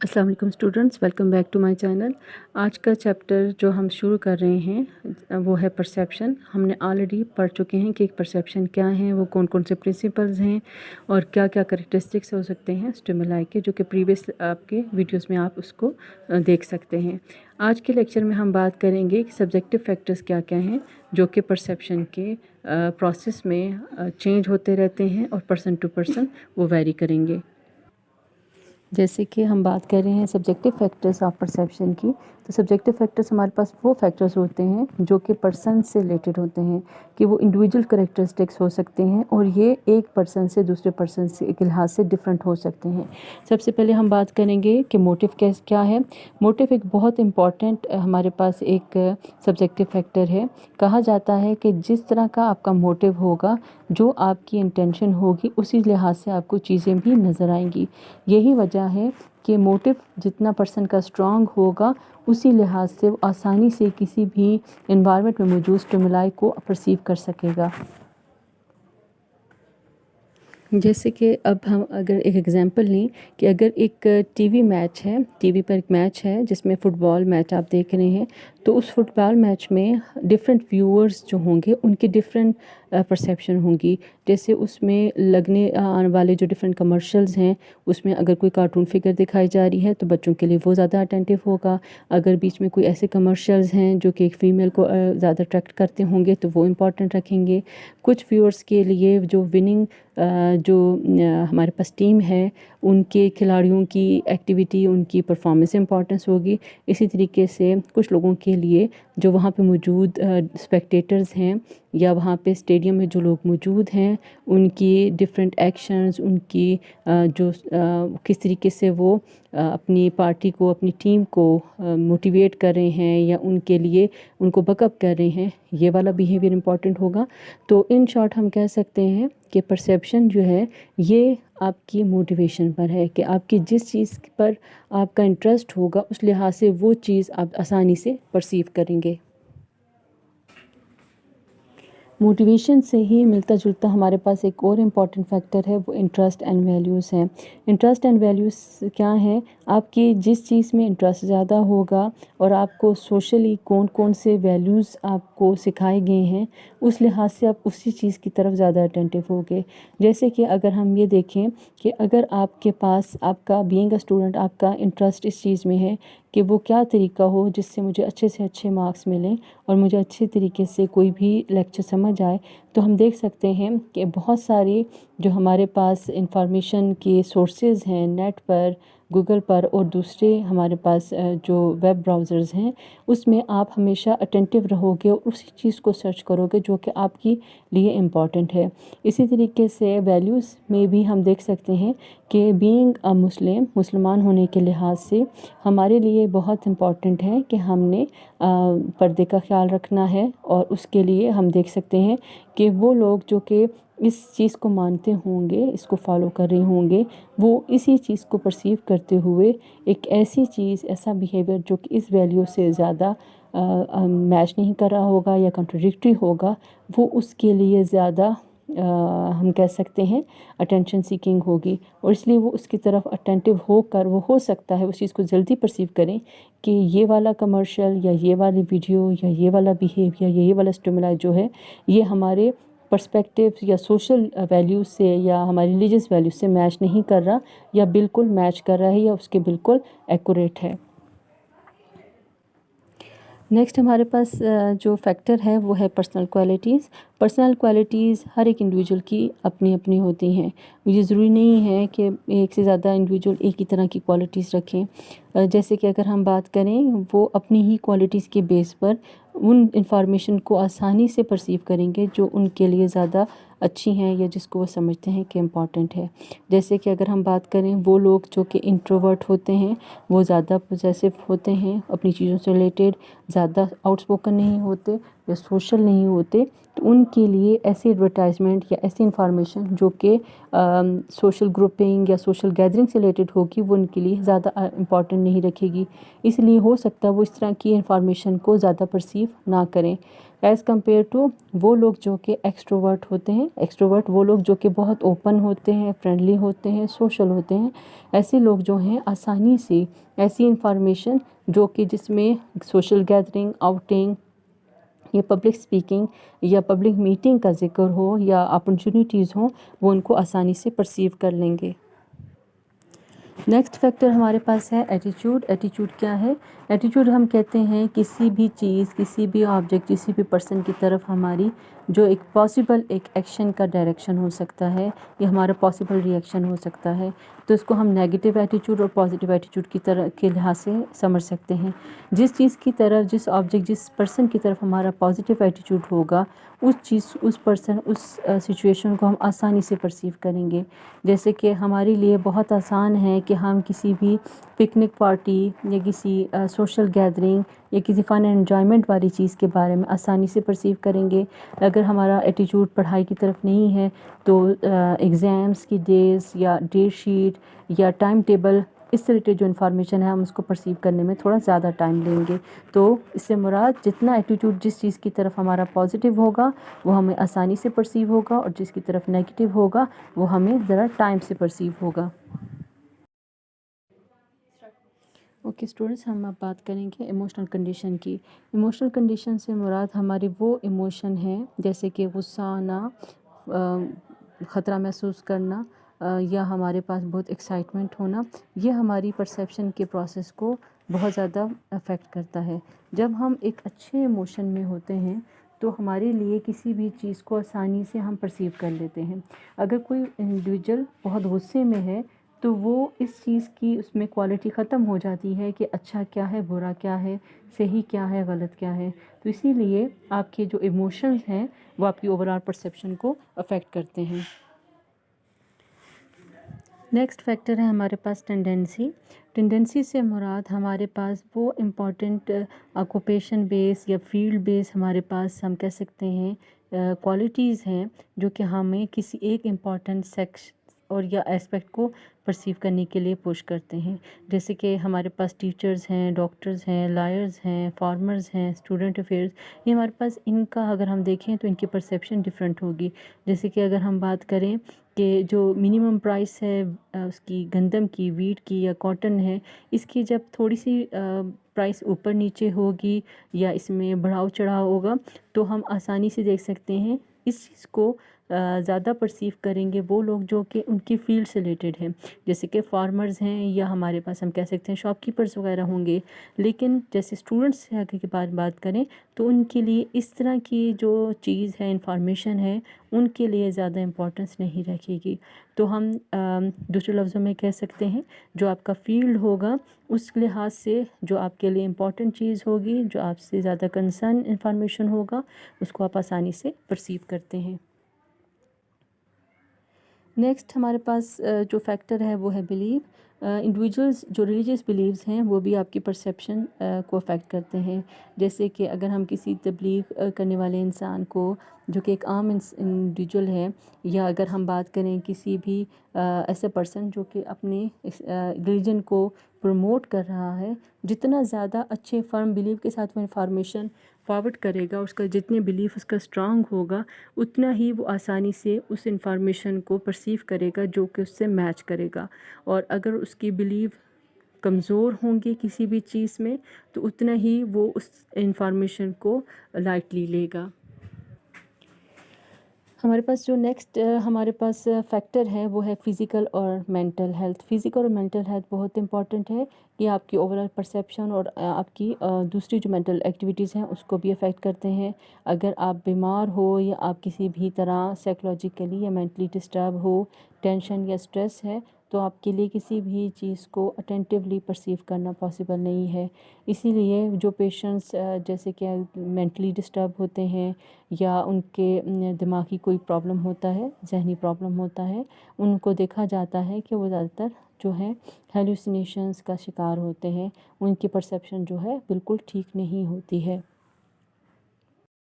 अस्सलाम वालेकुम students, welcome back to my channel. आज का चैप्टर जो हम शुरू कर रहे हैं वो है परसेप्शन। हमने ऑलरेडी पढ़ चुके हैं कि एक परसेप्शन क्या है, वो कौन कौन से प्रिंसिपल्स हैं और क्या क्या करेक्टरिस्टिक्स हो सकते हैं स्टिमुलाई के, जो कि प्रीवियस आपके वीडियोस में आप उसको देख सकते हैं। आज के लेक्चर में हम बात करेंगे कि सब्जेक्टिव फैक्टर्स क्या क्या हैं जो कि परसेप्शन के प्रोसेस में चेंज होते रहते हैं और पर्सन टू पर्सन वो वेरी करेंगे। जैसे कि हम बात कर रहे हैं सब्जेक्टिव फैक्टर्स ऑफ परसेप्शन की, तो सब्जेक्टिव फैक्टर्स हमारे पास वो फैक्टर्स होते हैं जो कि पर्सन से रिलेटेड होते हैं, कि वो इंडिविजुअल करेक्टरिस्टिक्स हो सकते हैं और ये एक पर्सन से दूसरे पर्सन से के लिहाज से डिफरेंट हो सकते हैं। सबसे पहले हम बात करेंगे कि मोटिव क्या है। मोटिव एक बहुत इम्पॉर्टेंट हमारे पास एक सब्जेक्टिव फैक्टर है। कहा जाता है कि जिस तरह का आपका मोटिव होगा, जो आपकी इंटेंशन होगी, उसी लिहाज से आपको चीज़ें भी नज़र आएंगी। यही वजह है कि मोटिव जितना पर्सन का स्ट्रांग होगा, उसी लिहाज से वो आसानी से किसी भी एनवायरनमेंट में मौजूद स्टिमुलाई को परसीव कर सकेगा। जैसे कि अब हम अगर एक एग्जांपल लें कि अगर एक टीवी मैच है, टीवी पर एक मैच है जिसमें फ़ुटबॉल मैच आप देख रहे हैं, तो उस फुटबॉल मैच में डिफरेंट व्यूअर्स जो होंगे उनकी डिफरेंट परसेप्शन होंगी। जैसे उसमें लगने आने वाले जो डिफरेंट कमर्शियल्स हैं, उसमें अगर कोई कार्टून फिगर दिखाई जा रही है तो बच्चों के लिए वो ज़्यादा अटेंटिव होगा। अगर बीच में कोई ऐसे कमर्शियल्स हैं जो कि एक फ़ीमेल को ज़्यादा अट्रैक्ट करते होंगे तो वो इम्पॉर्टेंट रखेंगे। कुछ व्यूअर्स के लिए जो विनिंग जो हमारे पास टीम है, उनके खिलाड़ियों की एक्टिविटी, उनकी परफॉर्मेंस इंपॉर्टेंस होगी। इसी तरीके से कुछ लोगों के लिए जो वहाँ पे मौजूद स्पेक्टेटर्स हैं या वहाँ पे स्टेडियम में जो लोग मौजूद हैं, उनकी डिफरेंट एक्शंस, उनकी जो किस तरीके से वो अपनी पार्टी को, अपनी टीम को मोटिवेट कर रहे हैं या उनके लिए उनको बकअप कर रहे हैं, ये वाला बिहेवियर इंपॉर्टेंट होगा। तो इन शॉर्ट हम कह सकते हैं कि परसेप्शन जो है ये आपकी मोटिवेशन पर है, कि आपकी जिस चीज़ पर आपका इंटरेस्ट होगा उस लिहाज से वो चीज़ आप आसानी से परसीव करेंगे। मोटिवेशन से ही मिलता जुलता हमारे पास एक और इम्पॉर्टेंट फैक्टर है, वो इंटरेस्ट एंड वैल्यूज़ हैं। इंटरेस्ट एंड वैल्यूज़ क्या हैं? आपकी जिस चीज़ में इंटरेस्ट ज़्यादा होगा और आपको सोशली कौन कौन से वैल्यूज़ आपको सिखाए गए हैं, उस लिहाज से आप उसी चीज़ की तरफ ज़्यादा अटेंटिव होगे। जैसे कि अगर हम ये देखें कि अगर आपके पास आपका बीइंग अ स्टूडेंट आपका इंटरेस्ट इस चीज़ में है कि वो क्या तरीका हो जिससे मुझे अच्छे से अच्छे मार्क्स मिलें और मुझे अच्छे तरीके से कोई भी लेक्चर समझ आए, तो हम देख सकते हैं कि बहुत सारी जो हमारे पास इंफॉर्मेशन के सोर्सेज़ हैं नेट पर, गूगल पर और दूसरे हमारे पास जो वेब ब्राउज़र्स हैं, उसमें आप हमेशा अटेंटिव रहोगे और उसी चीज़ को सर्च करोगे जो कि आपके लिए इम्पॉर्टेंट है। इसी तरीके से वैल्यूज़ में भी हम देख सकते हैं कि बीइंग अ मुसलमान होने के लिहाज से हमारे लिए बहुत इम्पॉर्टेंट है कि हमने पर्दे का ख्याल रखना है, और उसके लिए हम देख सकते हैं कि वो लोग जो कि इस चीज़ को मानते होंगे, इसको फॉलो कर रहे होंगे, वो इसी चीज़ को परसीव करते हुए एक ऐसी चीज़, ऐसा बिहेवियर जो कि इस वैल्यू से ज़्यादा मैच नहीं कर रहा होगा या कंट्राडिक्टरी होगा, वो उसके लिए ज़्यादा हम कह सकते हैं अटेंशन सीकिंग होगी, और इसलिए वो उसकी तरफ अटेंटिव होकर वो हो सकता है उस चीज़ को जल्दी परसीव करें कि ये वाला कमर्शियल या ये वाली वीडियो या ये वाला बिहेवियर या ये वाला स्टिमुलाई जो है, ये हमारे पर्सपेक्टिव या सोशल वैल्यूज़ से या हमारी रिलीजियस वैल्यूज़ से मैच नहीं कर रहा, या बिल्कुल मैच कर रहा है या उसके बिल्कुल एक्यूरेट है। नेक्स्ट हमारे पास जो फैक्टर है वो है पर्सनल क्वालिटीज़। पर्सनल क्वालिटीज़ हर एक इंडिविजुअल की अपनी अपनी होती हैं। ये ज़रूरी नहीं है कि एक से ज़्यादा इंडिविजुअल एक ही तरह की क्वालिटीज़ रखें। जैसे कि अगर हम बात करें, वो अपनी ही क्वालिटीज़ के बेस पर उन इंफॉर्मेशन को आसानी से परसीव करेंगे जो उनके लिए ज़्यादा अच्छी हैं या जिसको वो समझते हैं कि इम्पॉर्टेंट है। जैसे कि अगर हम बात करें, वो लोग जो कि इंट्रोवर्ट होते हैं वो ज़्यादा पॉसेसिव होते हैं, अपनी चीज़ों से रिलेटेड ज़्यादा आउटस्पोकन नहीं होते या सोशल नहीं होते, तो उनके लिए ऐसी एडवर्टाइजमेंट या ऐसी इंफॉर्मेशन जो कि सोशल ग्रुपिंग या सोशल गैदरिंग से रिलेटेड होगी, वो उनके लिए ज़्यादा इम्पॉर्टेंट नहीं रखेगी। इसलिए हो सकता है वो इस तरह की इंफॉर्मेशन को ज़्यादा परसीव ना करें। ایز کمپیئر ٹو وہ لوگ جو کہ ایکسٹروورٹ ہوتے ہیں. ایکسٹروورٹ وہ لوگ جو کہ بہت اوپن ہوتے ہیں، فرینڈلی ہوتے ہیں، سوشل ہوتے ہیں. ایسے لوگ جو ہیں آسانی سے ایسی انفارمیشن جو کہ جس میں سوشل گیدرنگ، آؤٹنگ یا پبلک اسپیکنگ یا پبلک میٹنگ کا ذکر ہو یا اپرچونیٹیز ہوں، وہ ان کو آسانی سے پرسیو کر لیں گے. نیکسٹ فیکٹر ہمارے پاس ہے ایٹیچیوڈ. ایٹیچیوڈ کیا ہے؟ ایٹیچیوڈ ہم کہتے ہیں کسی بھی چیز، کسی بھی آبجیکٹ، کسی بھی پرسن کی طرف ہماری جو ایک پاسبل ایک ایکشن کا ڈائریکشن ہو سکتا ہے یا ہمارا پاسبل ری ایکشن ہو سکتا ہے، تو اس کو ہم نیگیٹو ایٹیچیوڈ اور پازیٹیو ایٹیچیوڈ کی طرح کے لحاظ سے سمجھ سکتے ہیں. جس چیز کی طرف، جس آبجیکٹ، جس پرسن کی طرف ہمارا پازیٹیو ایٹیچیوڈ ہوگا، اس چیز، اس پرسن، اس سچویشن کو ہم آسانی سے پرسیو کریں گے. جیسے کہ ہمارے لیے بہت آسان ہے کہ ہم کسی بھی پکنک پارٹی یا کسی سوشل گیدرنگ یا کسی فن اینڈ انجوائمنٹ والی چیز کے بارے میں آسانی سے پرسیو کریں گے. اگر ہمارا ایٹیچیوڈ پڑھائی کی طرف نہیں ہے تو ایگزامس کی ڈیز یا ڈیٹ شیٹ یا ٹائم ٹیبل، اس سے ریلیٹڈ جو انفارمیشن ہے ہم اس کو پرسیو کرنے میں تھوڑا زیادہ ٹائم لیں گے. تو اس سے مراد جتنا ایٹیٹیوڈ جس چیز کی طرف ہمارا پازیٹیو ہوگا وہ ہمیں آسانی سے پرسیو ہوگا، اور جس کی طرف نیگیٹیو ہوگا وہ ہمیں ذرا ٹائم سے پرسیو ہوگا. اوکے اسٹوڈنٹس، ہم اب بات کریں گے ایموشنل کنڈیشن کی. ایموشنل کنڈیشن سے مراد ہماری وہ ایموشن ہے جیسے کہ غصہ آنا، خطرہ محسوس کرنا، یا ہمارے پاس بہت ایکسائٹمنٹ ہونا. یہ ہماری پرسیپشن کے پروسیس کو بہت زیادہ افیکٹ کرتا ہے. جب ہم ایک اچھے ایموشن میں ہوتے ہیں تو ہمارے لیے کسی بھی چیز کو آسانی سے ہم پرسیو کر لیتے ہیں. اگر کوئی انڈیویجول بہت غصے میں ہے تو وہ اس چیز کی اس میں کوالٹی ختم ہو جاتی ہے کہ اچھا کیا ہے، برا کیا ہے، صحیح کیا ہے، غلط کیا ہے. تو اسی لیے آپ کے جو ایموشنز ہیں وہ آپ کی اوور آل پرسیپشن کو افیکٹ کرتے ہیں. نیکسٹ فیکٹر ہے ہمارے پاس ٹینڈنسی. ٹینڈنسی سے مراد ہمارے پاس وہ امپورٹنٹ آکوپیشن بیس یا فیلڈ بیس ہمارے پاس ہم کہہ سکتے ہیں کوالٹیز ہیں جو کہ ہمیں کسی ایک امپورٹنٹ سیکشن اور یا اسپیکٹ کو پرسیو کرنے کے لیے پوش کرتے ہیں. جیسے کہ ہمارے پاس ٹیچرز ہیں، ڈاکٹرز ہیں، لائرز ہیں، فارمرز ہیں، اسٹوڈنٹ افیئرز. یہ ہمارے پاس ان کا اگر ہم دیکھیں تو ان کی پرسیپشن ڈفرینٹ ہوگی. جیسے کہ اگر ہم بات کریں کہ جو منیمم پرائس ہے اس کی گندم کی، ویٹ کی یا کاٹن ہے، اس کی جب تھوڑی سی پرائس اوپر نیچے ہوگی یا اس میں بڑھاؤ چڑھاؤ ہوگا تو ہم آسانی سے دیکھ سکتے ہیں اس چیز کو زیادہ پرسیو کریں گے وہ لوگ جو کہ ان کی فیلڈ سے ریلیٹڈ ہیں. جیسے کہ فارمرز ہیں یا ہمارے پاس ہم کہہ سکتے ہیں شاپ کیپرز وغیرہ ہوں گے. لیکن جیسے اسٹوڈنٹس کے بات کریں تو ان کے لیے اس طرح کی جو چیز ہے، انفارمیشن ہے، ان کے لیے زیادہ امپورٹنس نہیں رکھے گی. تو ہم دوسرے لفظوں میں کہہ سکتے ہیں جو آپ کا فیلڈ ہوگا اس لحاظ سے جو آپ کے لیے امپورٹنٹ چیز ہوگی، جو آپ سے زیادہ کنسرن انفارمیشن ہوگا، اس کو آپ آسانی سے پرسیو کرتے ہیں. نیکسٹ ہمارے پاس جو فیکٹر ہے وہ ہے بلیو. انڈیویجولز جو ریلیجیس بلیوز ہیں وہ بھی آپ کی پرسیپشن کو افیکٹ کرتے ہیں. جیسے کہ اگر ہم کسی تبلیغ کرنے والے انسان کو جو کہ ایک عام انڈیویجول ہے، یا اگر ہم بات کریں کسی بھی ایسے پرسن جو کہ اپنے ریلیجن کو پروموٹ کر رہا ہے، جتنا زیادہ اچھے فرم بلیو کے ساتھ وہ انفارمیشن فارورڈ کرے گا، اس کا جتنے بلیف اس کا اسٹرانگ ہوگا، اتنا ہی وہ آسانی سے اس انفارمیشن کو پرسیو کرے گا جو کہ اس سے میچ کرے گا. اور اگر اس کی بلیو کمزور ہوں گی کسی بھی چیز میں تو اتنا ہی وہ اس انفارمیشن کو لائٹلی لے گا. ہمارے پاس جو نیکسٹ ہمارے پاس فیکٹر ہے وہ ہے فزیکل اور مینٹل ہیلتھ. فزیکل اور مینٹل ہیلتھ بہت امپورٹنٹ ہے. یہ آپ کی اوور آل پرسیپشن اور آپ کی دوسری جو مینٹل ایکٹیویٹیز ہیں اس کو بھی افیکٹ کرتے ہیں. اگر آپ بیمار ہو یا آپ کسی بھی طرح سائیکولوجیکلی یا مینٹلی ڈسٹرب ہو، ٹینشن یا اسٹریس ہے، تو آپ کے لیے کسی بھی چیز کو اٹینٹیولی پرسیو کرنا پاسبل نہیں ہے. اسی لیے جو پیشنٹس جیسے کہ مینٹلی ڈسٹرب ہوتے ہیں یا ان کے دماغی کوئی پرابلم ہوتا ہے، ذہنی پرابلم ہوتا ہے، ان کو دیکھا جاتا ہے کہ وہ زیادہ تر جو ہے ہیلوسینیشنز کا شکار ہوتے ہیں. ان کی پرسیپشن جو ہے بالکل ٹھیک نہیں ہوتی ہے.